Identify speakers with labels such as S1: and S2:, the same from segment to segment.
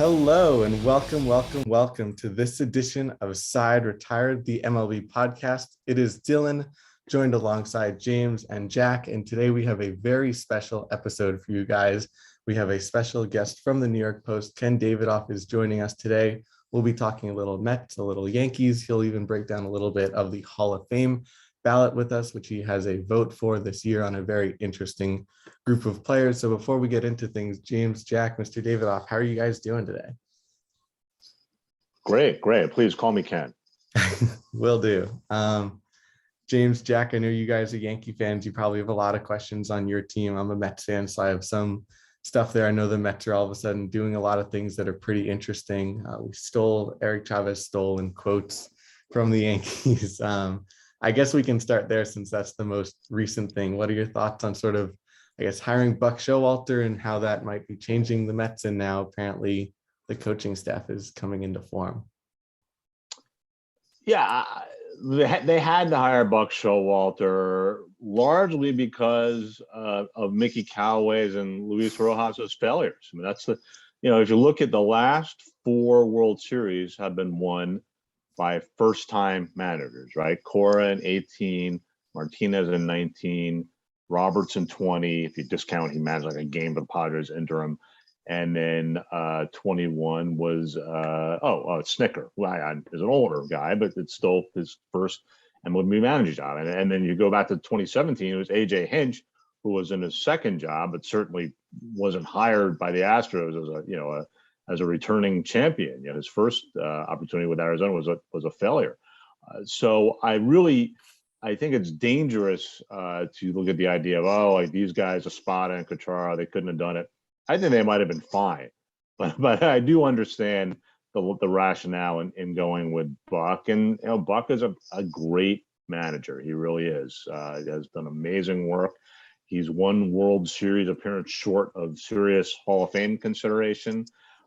S1: Hello and welcome to this edition of Side Retired, the MLB podcast. It is Dylan, joined alongside James and Jack, and today we have a very special episode for you guys. We have a special guest from the New York Post. Ken Davidoff is joining us today. We'll be talking a little Mets, a little Yankees. He'll even break down a little bit of the Hall of Fame ballot with us, which he has a vote for this year on a very interesting group of players. So before we get into things, James, Jack, Mr. Davidoff, how are you guys doing today?
S2: Great. Please call me Ken.
S1: Will do. James, Jack, I know you guys are Yankee fans. You probably have a lot of questions on your team. I'm a Mets fan, so I have some stuff there. I know the Mets are all of a sudden doing a lot of things that are pretty interesting. Eric Chavez stole in quotes from the Yankees. I guess we can start there since that's the most recent thing. What are your thoughts on sort of, I guess, hiring Buck Showalter and how that might be changing the Mets? And now apparently the coaching staff is coming into form.
S2: Yeah, they had to hire Buck Showalter largely because of Mickey Callaway's and Luis Rojas's failures. I mean, that's if you look at the last four World Series have been won by first-time managers, right? Cora in 18, Martinez in 19, Roberts in 20. If you discount, he managed like a game for the Padres interim. And then 21 was Snicker, who is an older guy, but it's still his first MLB manager job. And then you go back to 2017, it was AJ Hinch, who was in his second job, but certainly wasn't hired by the Astros as a returning champion. His first opportunity with Arizona was a failure. So I think it's dangerous to look at the idea of these guys, Espada and Cachara, they couldn't have done it. I think they might have been fine, but I do understand the rationale in going with Buck. And Buck is a great manager. He really is. He has done amazing work. He's won World Series appearance short of serious Hall of Fame consideration.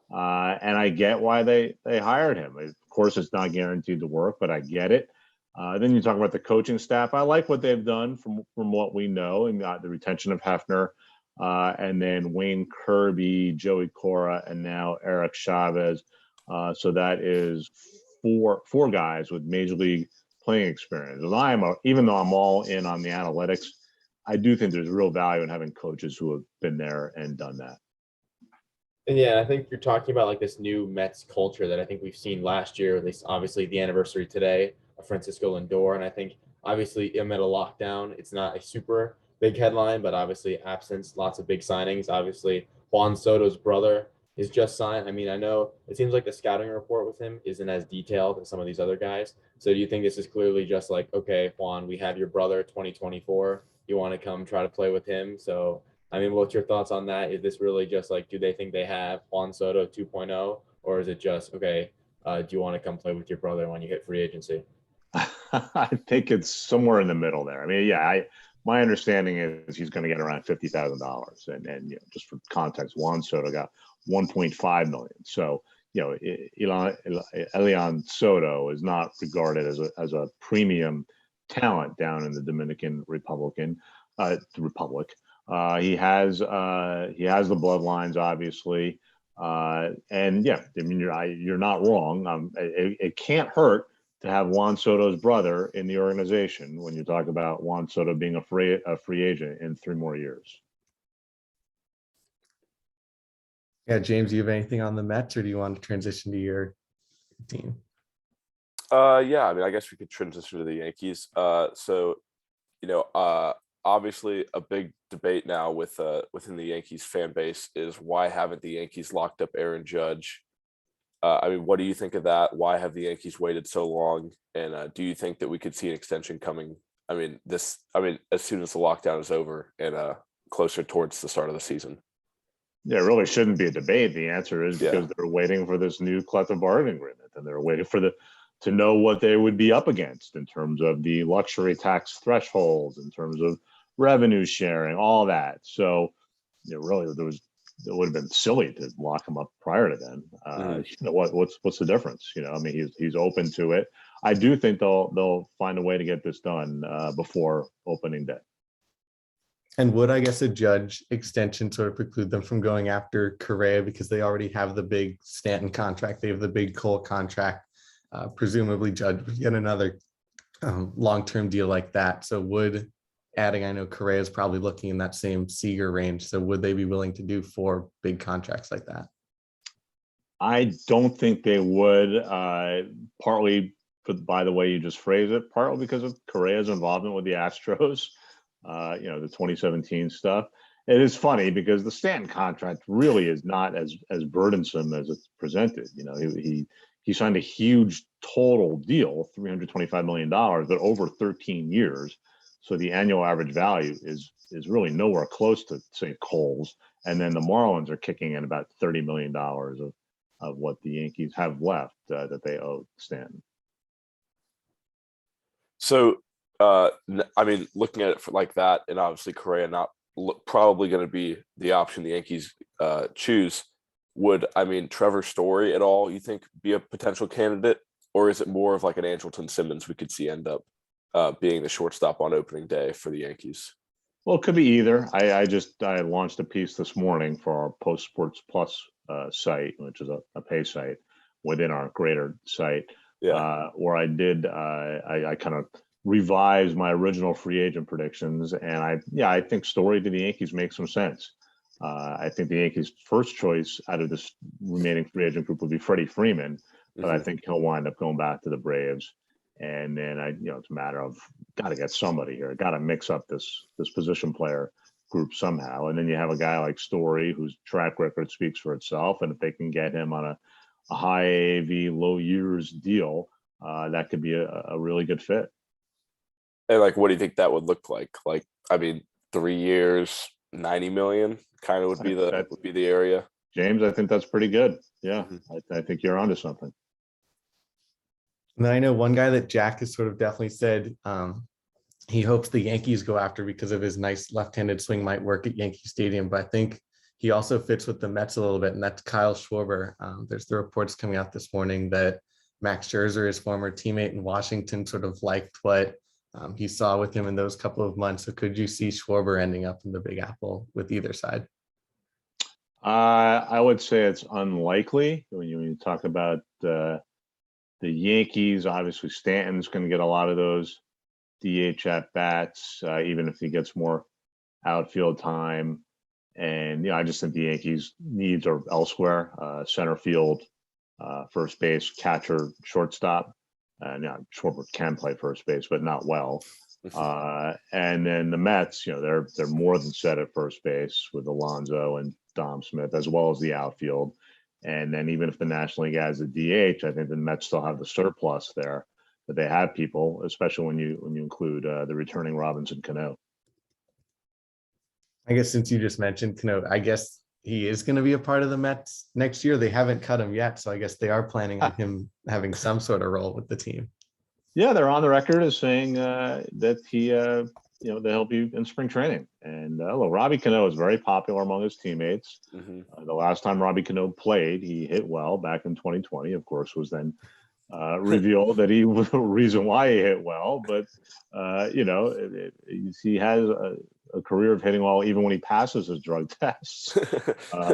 S2: And I get why they hired him. Of course, it's not guaranteed to work, but I get it. Then you talk about the coaching staff. I like what they've done from what we know, and the retention of Hefner, and then Wayne Kirby, Joey Cora, and now Eric Chavez. So that is four guys with major league playing experience. Even though I'm all in on the analytics, I do think there's real value in having coaches who have been there and done that.
S3: And yeah, I think you're talking about like this new Mets culture that I think we've seen last year, at least obviously the anniversary today of Francisco Lindor. And I think obviously amid a lockdown, it's not a super big headline, but obviously absence, lots of big signings. Obviously Juan Soto's brother is just signed. I mean, I know it seems like the scouting report with him isn't as detailed as some of these other guys. So do you think this is clearly just like, okay, Juan, we have your brother 2024. You want to come try to play with him? So I mean, what's your thoughts on that? Is this really just like, do they think they have Juan Soto 2.0, or is it just, okay, do you want to come play with your brother when you hit free agency?
S2: I think it's somewhere in the middle there. I mean, my understanding is he's going to get around $50,000, and just for context, Juan Soto got $1.5 million. So Elian Soto is not regarded as a premium talent down in the Dominican Republic. He has the bloodlines, obviously, and yeah, I mean you're not wrong. It can't hurt to have Juan Soto's brother in the organization when you talk about Juan Soto being a free agent in 3 more years.
S1: Yeah, James, do you have anything on the Mets, or do you want to transition to your team?
S4: Yeah, I mean, I guess we could transition to the Yankees. Obviously a big debate now within the Yankees fan base is why haven't the Yankees locked up Aaron Judge? I mean, what do you think of that? Why have the Yankees waited so long? And do you think that we could see an extension coming? As soon as the lockdown is over and closer towards the start of the season.
S2: Yeah, it really shouldn't be a debate. The answer is because they're waiting for this new collective bargaining agreement, and they're waiting to know what they would be up against in terms of the luxury tax thresholds, in terms of revenue sharing, all that. So, really, it would have been silly to lock him up prior to then. What's the difference? I mean, he's open to it. I do think they'll find a way to get this done before opening day.
S1: And would, I guess, a Judge extension sort of preclude them from going after Correa because they already have the big Stanton contract, they have the big Cole contract, presumably Judge would get another long-term deal like that. So would adding, I know Correa is probably looking in that same Seager range. So would they be willing to do 4 big contracts like that?
S2: I don't think they would, partly by the way you just phrased it, partly because of Correa's involvement with the Astros, the 2017 stuff. It is funny because the Stanton contract really is not as burdensome as it's presented. He signed a huge total deal, $325 million, but over 13 years. So the annual average value is really nowhere close to, say, Cole's. And then the Marlins are kicking in about $30 million of what the Yankees have left that they owe Stanton.
S4: So, looking at it like that, and obviously Correa not probably going to be the option the Yankees choose. Would, Trevor Story at all, you think, be a potential candidate? Or is it more of like an Andrelton Simmons we could see end up being the shortstop on opening day for the Yankees?
S2: Well, it could be either. I launched a piece this morning for our Post Sports Plus site, which is a pay site within our greater site, where I kind of revised my original free agent predictions. And I think Story to the Yankees makes some sense. I think the Yankees' first choice out of this remaining free agent group would be Freddie Freeman, but I think he'll wind up going back to the Braves. And then it's a matter of got to get somebody here, got to mix up this position player group somehow. And then you have a guy like Story whose track record speaks for itself. And if they can get him on a high AAV, low years deal, that could be a really good fit.
S4: And what do you think that would look like? 3 years, 90 million kind of would be the area.
S2: James, I think that's pretty good. Yeah, I think you're onto something.
S1: And then I know one guy that Jack has sort of definitely said he hopes the Yankees go after because of his nice left-handed swing might work at Yankee Stadium. But I think he also fits with the Mets a little bit, and that's Kyle Schwarber. There's the reports coming out this morning that Max Scherzer, his former teammate in Washington, sort of liked what he saw with him in those couple of months. So could you see Schwarber ending up in the Big Apple with either side?
S2: I would say it's unlikely. When you talk about the Yankees, obviously Stanton's going to get a lot of those DH at bats, even if he gets more outfield time. And I just think the Yankees' needs are elsewhere: center field, first base, catcher, shortstop. Schwarber can play first base, but not well. And then the Mets, they're more than set at first base with Alonso and Dom Smith, as well as the outfield. And then even if the National League has a DH, I think the Mets still have the surplus there, that they have people, especially when you include the returning Robinson Cano.
S1: I guess since you just mentioned Cano, I guess he is going to be a part of the Mets next year. They haven't cut him yet, so I guess they are planning on him having some sort of role with the team. Yeah,
S2: they're on the record as saying that he, they'll be in spring training. And Robbie Cano is very popular among his teammates. The last time Robbie Cano played, he hit well back in 2020. Of course, was then revealed that he was the reason why he hit well. But he has a career of hitting well even when he passes his drug tests.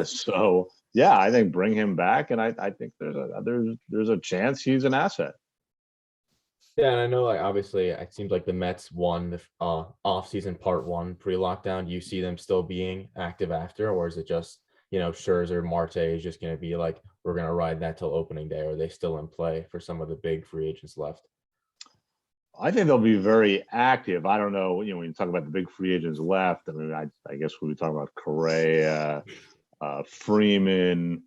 S2: So yeah, I think bring him back, and I think there's a chance he's an asset.
S3: Yeah, and I know, obviously, it seems like the Mets won the off-season part one pre-lockdown. Do you see them still being active after, or is it just, Scherzer, Marte is just going to be like, we're going to ride that till opening day, or are they still in play for some of the big free agents left?
S2: I think they'll be very active. I don't know, when you talk about the big free agents left, I guess we talk about Correa, Freeman.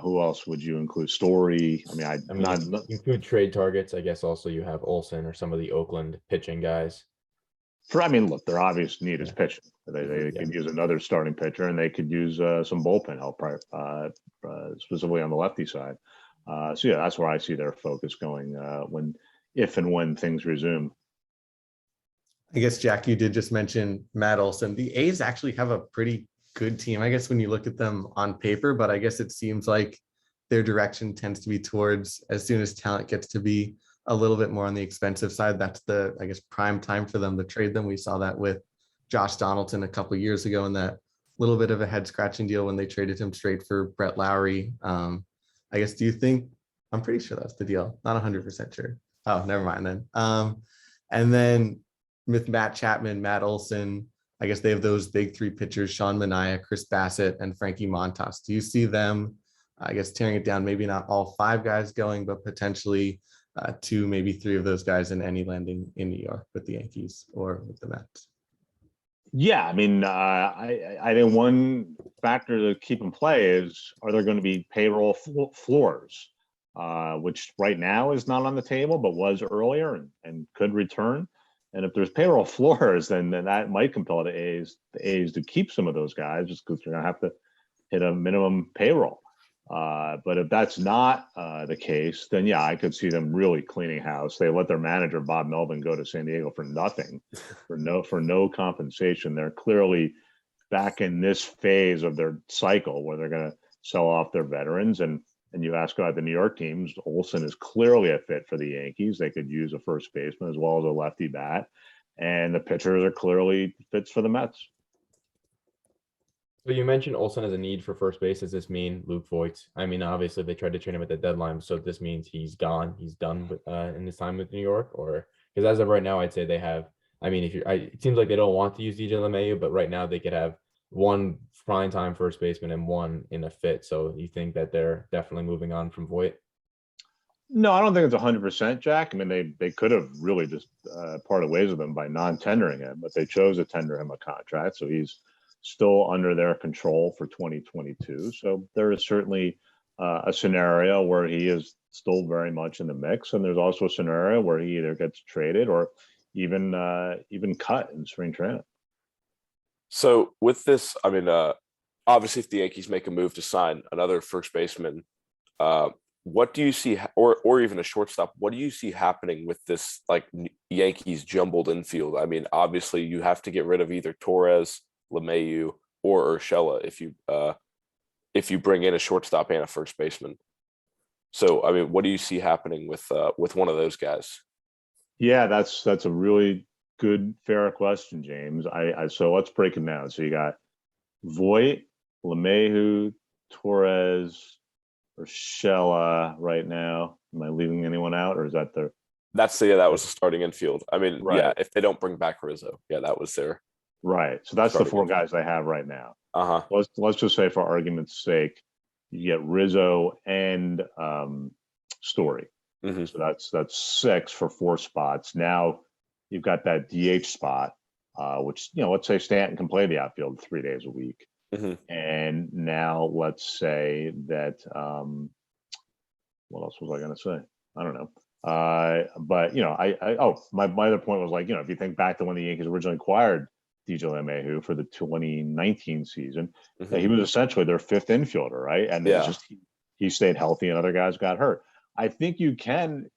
S2: Who else would you include? Story.
S3: Include trade targets. I guess also you have Olsen or some of the Oakland pitching guys.
S2: Look, their obvious need is pitching. They could use another starting pitcher, and they could use some bullpen help, specifically on the lefty side. So yeah, that's where I see their focus going if and when things resume.
S1: I guess, Jack, you did just mention Matt Olson. The A's actually have a pretty good team, I guess, when you look at them on paper, but I guess it seems like their direction tends to be towards, as soon as talent gets to be a little bit more on the expensive side, that's the, I guess, prime time for them to trade them. We saw that with Josh Donaldson a couple years ago in that little bit of a head scratching deal when they traded him straight for Brett Lowry. I guess, do you think, I'm pretty sure that's the deal. Not 100% sure. Oh, never mind then. And then with Matt Chapman, Matt Olson, I guess they have those big three pitchers, Sean Manaea, Chris Bassett, and Frankie Montas. Do you see them, I guess, tearing it down? Maybe not all five guys going, but potentially two, maybe three of those guys in any landing in New York with the Yankees or with the Mets?
S2: Yeah, I mean, I think one factor to keep in play is, are there going to be payroll floors, which right now is not on the table, but was earlier and could return. And if there's payroll floors, then that might compel the A's to keep some of those guys just because they're going to have to hit a minimum payroll. But if that's not the case, then yeah, I could see them really cleaning house. They let their manager Bob Melvin go to San Diego for nothing, for no compensation. They're clearly back in this phase of their cycle where they're going to sell off their veterans. And you ask about the New York teams, Olson is clearly a fit for the Yankees. They could use a first baseman as well as a lefty bat, and the pitchers are clearly fits for the Mets.
S3: So you mentioned Olson as a need for first base. Does this mean Luke Voigt? I mean, obviously they tried to trade him at the deadline, so this means he's gone. He's done with, in his time with New York, or because as of right now, I'd say they have. I mean, it seems like they don't want to use DJ LeMahieu, but right now they could have one prime time first baseman and one in a fit. So you think that they're definitely moving on from Voigt?
S2: No, I don't think it's 100%, Jack. I mean, they could have really just parted ways with him by non-tendering him, but they chose to tender him a contract, so he's still under their control for 2022. So there is certainly a scenario where he is still very much in the mix, and there's also a scenario where he either gets traded or even cut in spring training.
S4: So with this, I mean, obviously, if the Yankees make a move to sign another first baseman, what do you see, or even a shortstop? What do you see happening with this like Yankees jumbled infield? I mean, obviously, you have to get rid of either Torres, LeMahieu, or Urshela if you bring in a shortstop and a first baseman. So, I mean, what do you see happening with one of those guys?
S2: Yeah, that's a really good, fair question, James. So let's break them down. So you got Voigt, LeMahieu, Torres, Urshela right now. Am I leaving anyone out, or is that the?
S4: That was the starting infield. I mean, right. Yeah, if they don't bring back Rizzo, yeah, that was their.
S2: Right. So that's the four guys they have right now. Let's just say, for argument's sake, you get Rizzo and Story. Mm-hmm. So that's 6 for 4 spots. Now you've got that DH spot, which, let's say Stanton can play the outfield 3 days a week. Mm-hmm. And now let's say that what else was I going to say? I don't know. But my other point was, like, if you think back to when the Yankees originally acquired DJ LeMahieu for the 2019 season, mm-hmm. He was essentially their 5th infielder, right? And it's just he stayed healthy and other guys got hurt. I think you can,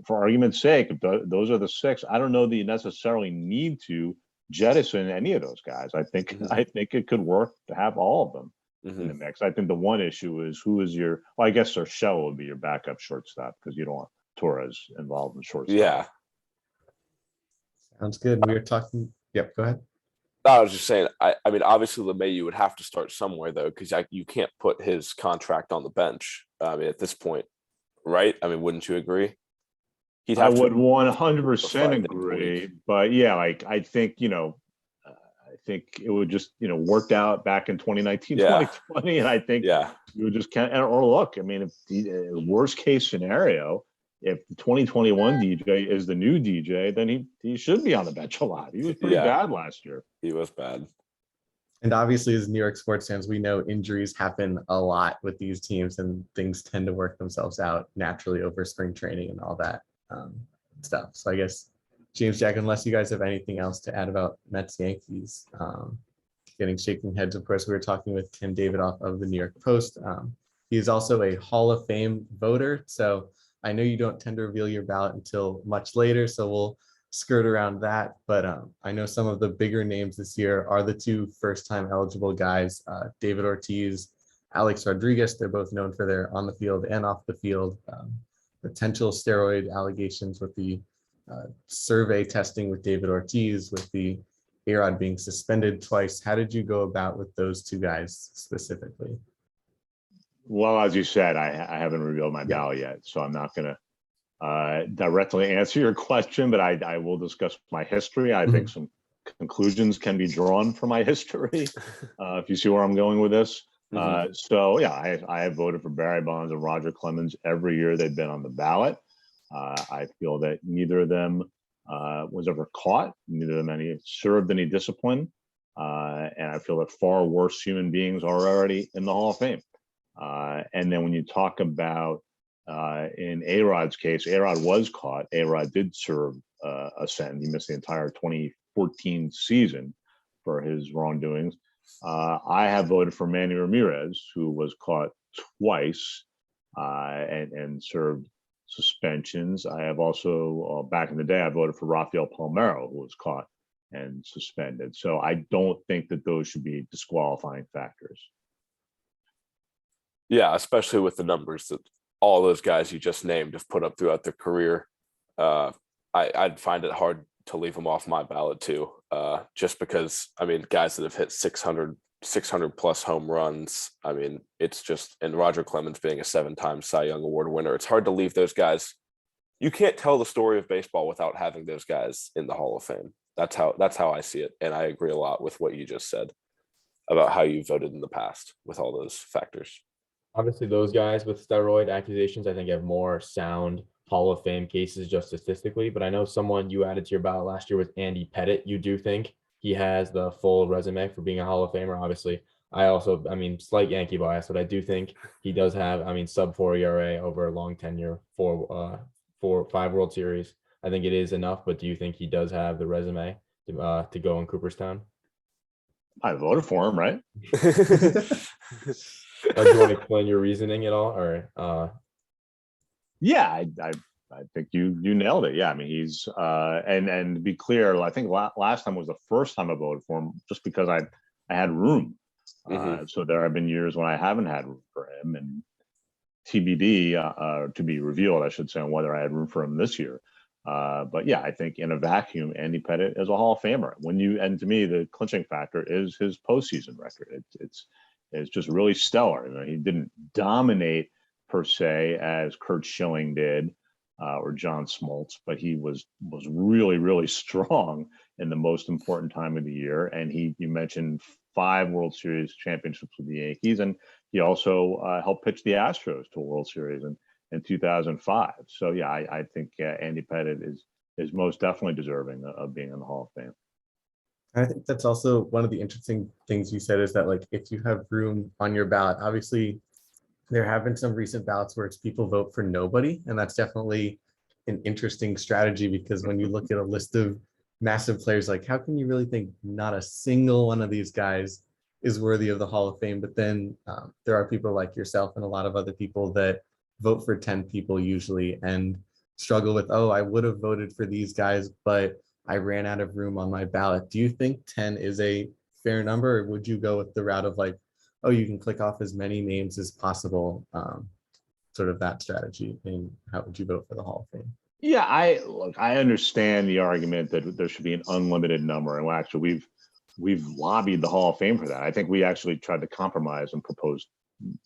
S2: for argument's sake, if those are the 6, I don't know that you necessarily need to jettison any of those guys. I think it could work to have all of them in the mix. I think the one issue is, who is your? Well, I guess Urshela would be your backup shortstop, because you don't want Torres involved in shortstop.
S4: Yeah,
S1: sounds good. We were talking. Yep, go ahead.
S4: I was just saying. I mean, obviously LeMahieu would have to start somewhere, though, because you can't put his contract on the bench. I mean, at this point, right? I mean, wouldn't you agree?
S2: I would 100% agree, but yeah, like, I think I think it would just worked out back in 2019, 2020, and I think you would just can't. Or look, I mean, if the worst case scenario, if the 2021 DJ is the new DJ, then he should be on the bench a lot. He was pretty bad last year.
S4: He was bad.
S1: And obviously, as New York sports fans, we know injuries happen a lot with these teams, and things tend to work themselves out naturally over spring training and all that stuff. So I guess, James, Jack, unless you guys have anything else to add about Mets Yankees, getting shaking heads. Of course, we were talking with Tim Davidoff of the New York Post. He is also a Hall of Fame voter. So I know you don't tend to reveal your ballot until much later, so we'll skirt around that. But I know some of the bigger names this year are the 2 first-time eligible guys, David Ortiz, Alex Rodriguez. They're both known for their on the field and off the field potential steroid allegations with the survey testing with David Ortiz, with the A-Rod being suspended twice. How did you go about with those two guys specifically?
S2: Well, as you said, I haven't revealed my ballot yet, so I'm not going to directly answer your question, but I will discuss my history. I think some conclusions can be drawn from my history, if you see where I'm going with this. So yeah, I have voted for Barry Bonds and Roger Clemens every year they've been on the ballot. I feel that neither of them was ever caught, neither of them served any discipline, and I feel that far worse human beings are already in the Hall of Fame. And then when you talk about in A-Rod's case, A-Rod was caught. A-Rod did serve a sentence. He missed the entire 2014 season for his wrongdoings. I have voted for Manny Ramirez, who was caught twice and served suspensions. I have also, back in the day, I voted for Rafael Palmeiro, who was caught and suspended. So I don't think that those should be disqualifying factors.
S4: Yeah, especially with the numbers that all those guys you just named have put up throughout their career. I'd find it hard to leave them off my ballot too, just because, I mean, guys that have hit 600 plus home runs. I mean, it's just, and Roger Clemens being a 7-time Cy Young Award winner, it's hard to leave those guys. You can't tell the story of baseball without having those guys in the Hall of Fame. That's how I see it. And I agree a lot with what you just said about how you voted in the past with all those factors.
S3: Obviously, those guys with steroid accusations, I think, have more sound Hall of Fame cases just statistically. But I know someone you added to your ballot last year was Andy Pettit. You do think he has the full resume for being a Hall of Famer? Obviously, I mean, slight Yankee bias, but I do think he does have, I mean, sub-4 ERA over a long tenure, 5 World Series. I think it is enough, but do you think he does have the resume to go in Cooperstown?
S2: I voted for him, right?
S3: Do you want to explain your reasoning at all, or?
S2: Yeah, I think you nailed it. Yeah, I mean, he's and to be clear, I think last time was the first time I voted for him, just because I had room. So there have been years when I haven't had room for him, and TBD to be revealed, I should say, on whether I had room for him this year. But yeah, I think in a vacuum, Andy Pettit is a Hall of Famer. And to me, the clinching factor is his postseason record. It's just really stellar. You know, he didn't dominate per se as Curt Schilling did or John Smoltz, but he was really, really strong in the most important time of the year. And you mentioned 5 World Series championships with the Yankees, and he also helped pitch the Astros to a World Series in 2005. So yeah, I think Andy Pettit is most definitely deserving of being in the Hall of Fame.
S1: I think that's also one of the interesting things you said, is that, like, if you have room on your ballot, obviously there have been some recent ballots where it's people vote for nobody. And that's definitely an interesting strategy, because when you look at a list of massive players, like, how can you really think not a single one of these guys is worthy of the Hall of Fame? But then there are people like yourself and a lot of other people that vote for 10 people usually and struggle with, oh, I would have voted for these guys, but I ran out of room on my ballot. Do you think 10 is a fair number, or would you go with the route of, like, oh, you can click off as many names as possible, sort of that strategy? And how would you vote for the Hall of Fame?
S2: Yeah, I understand the argument that there should be an unlimited number, and actually we've lobbied the Hall of Fame for that. I think we actually tried to compromise and proposed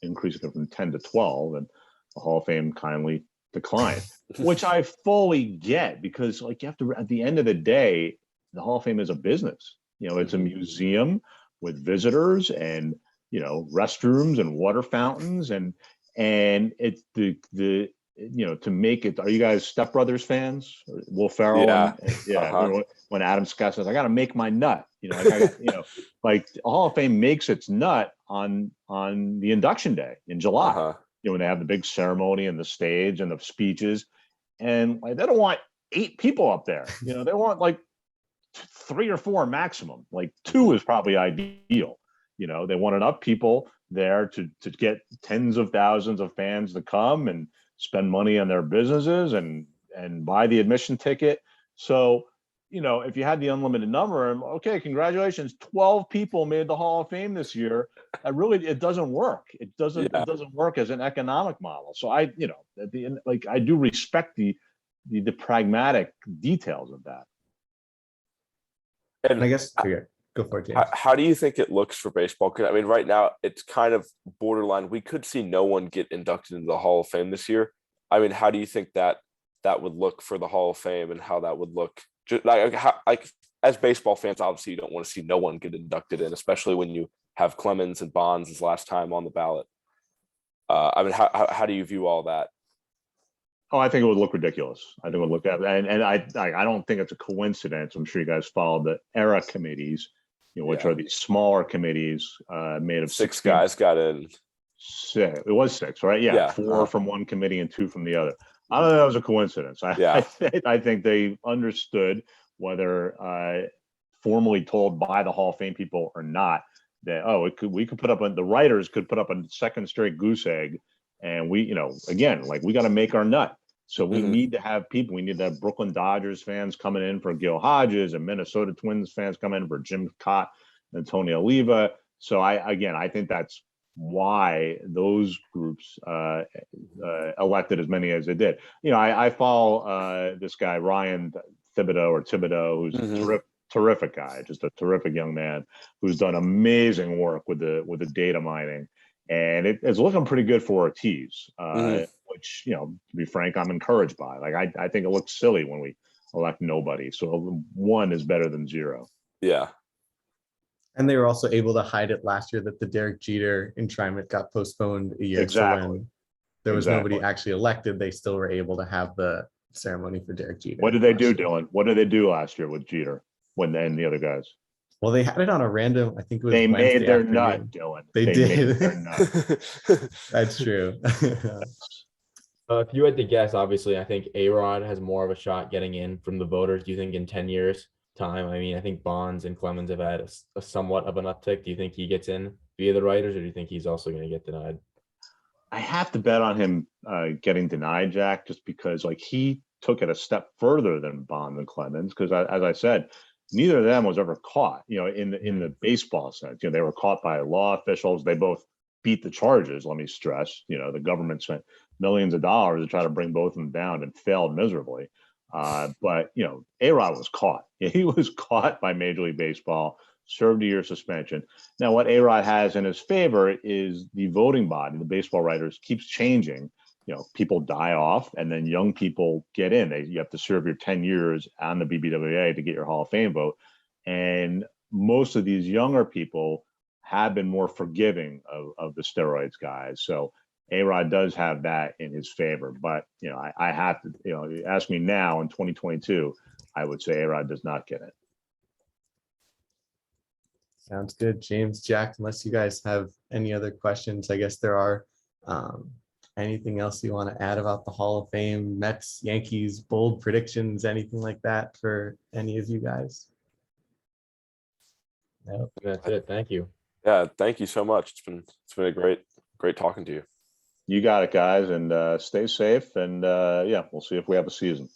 S2: increasing it from 10 to 12, and the Hall of Fame kindly declined, which I fully get, because, like, you have to, at the end of the day, the Hall of Fame is a business. You know, it's a museum with visitors and, you know, restrooms and water fountains, and it's the you know, to make it. Are you guys Step Brothers fans? Will Ferrell?
S4: Yeah.
S2: When Adam Scott says, "I got to make my nut," you know, you know, like, the Hall of Fame makes its nut on the induction day in July. You know, when they have the big ceremony and the stage and the speeches, and, like, they don't want 8 people up there. You know, they want like 3 or 4 maximum. Like 2 is probably ideal. You know, they want enough people there to get tens of thousands of fans to come and spend money on their businesses and buy the admission ticket. So, you know, if you had the unlimited number, okay, congratulations, 12 people made the Hall of Fame this year. It doesn't work. It doesn't work as an economic model. So I do respect the pragmatic details of that.
S1: And I
S4: And
S1: guess go for it, James.
S4: how do you think it looks for baseball? 'Cause, I mean, right now it's kind of borderline. We could see no one get inducted into the Hall of Fame this year. I mean, how do you think that would look for the Hall of Fame, and how that would look? Just like as baseball fans, obviously you don't want to see no one get inducted in, especially when you have Clemens and Bonds his last time on the ballot. I mean, how do you view all that?
S2: Oh, I think it would look ridiculous. I think it would look at, and I don't think it's a coincidence. I'm sure you guys follow the era committees, which are these smaller committees made of
S4: Six guys got in.
S2: Six. It was six, right? Yeah, four from one committee and two from the other. I don't know if that was a coincidence. I think they understood, whether formally told by the Hall of Fame people or not, that we could put up the writers could put up a second straight goose egg, and we again, like, we got to make our nut. So we need to have people. We need to have Brooklyn Dodgers fans coming in for Gil Hodges, and Minnesota Twins fans coming in for Jim Cott and Tony Oliva. So I think that's why those groups elected as many as they did. I follow this guy Ryan Thibodeau, who's a terrific guy, just a terrific young man who's done amazing work with the data mining, and it's looking pretty good for Ortiz, which, to be frank, I'm encouraged by. Like, I think it looks silly when we elect nobody, so one is better than zero.
S4: Yeah.
S1: And they were also able to hide it last year that the Derek Jeter enshrinement got postponed a year.
S2: Exactly.
S1: So when there was nobody actually elected, they still were able to have the ceremony for Derek Jeter.
S2: What did they do, Dylan? What did they do last year with Jeter and the other guys?
S1: Well, they had it on a random, I think it was
S2: They
S1: Wednesday
S2: made their
S1: afternoon.
S2: nut, Dylan.
S1: They did.
S2: Made their nut.
S1: That's true.
S3: If you had to guess, obviously, I think A-Rod has more of a shot getting in from the voters. Do you think in 10 years time? I mean, I think Bonds and Clemens have had a somewhat of an uptick. Do you think he gets in via the writers, or do you think he's also going to get denied?
S2: I have to bet on him getting denied, Jack, just because, like, he took it a step further than Bonds and Clemens. Because as I said, neither of them was ever caught, in the baseball sense. They were caught by law officials. They both beat the charges. Let me stress, the government spent millions of dollars to try to bring both of them down and failed miserably. But A-Rod was caught. He was caught by Major League Baseball, served a year suspension. Now, what A-Rod has in his favor is the voting body, the baseball writers, keeps changing. People die off, and then young people get in. You have to serve your 10 years on the BBWA to get your Hall of Fame vote. And most of these younger people have been more forgiving of the steroids guys. So A-Rod does have that in his favor. But, I have to, ask me now in 2022, I would say A-Rod does not get it.
S1: Sounds good, James, Jack. Unless you guys have any other questions, I guess there are. Anything else you want to add about the Hall of Fame, Mets, Yankees, bold predictions, anything like that for any of you guys?
S3: No, that's it. Thank you.
S4: Yeah, thank you so much. It's been a great talking to you.
S2: You got it, guys, and stay safe. And we'll see if we have a season.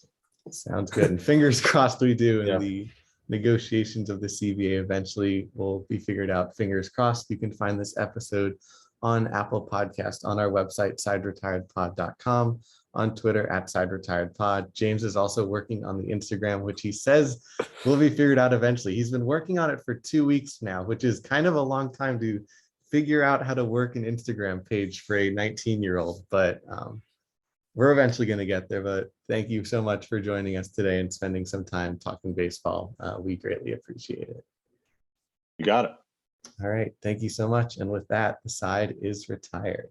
S1: Sounds good. And fingers crossed we do. And the negotiations of the CBA eventually will be figured out. Fingers crossed. You can find this episode on Apple Podcast, on our website, sideretiredpod.com, on Twitter @sideretiredpod. James is also working on the Instagram, which he says will be figured out eventually. He's been working on it for 2 weeks now, which is kind of a long time to figure out how to work an Instagram page for a 19-year-old, but we're eventually going to get there. But thank you so much for joining us today and spending some time talking baseball. We greatly appreciate it.
S2: You got it.
S1: All right. Thank you so much. And with that, the side is retired.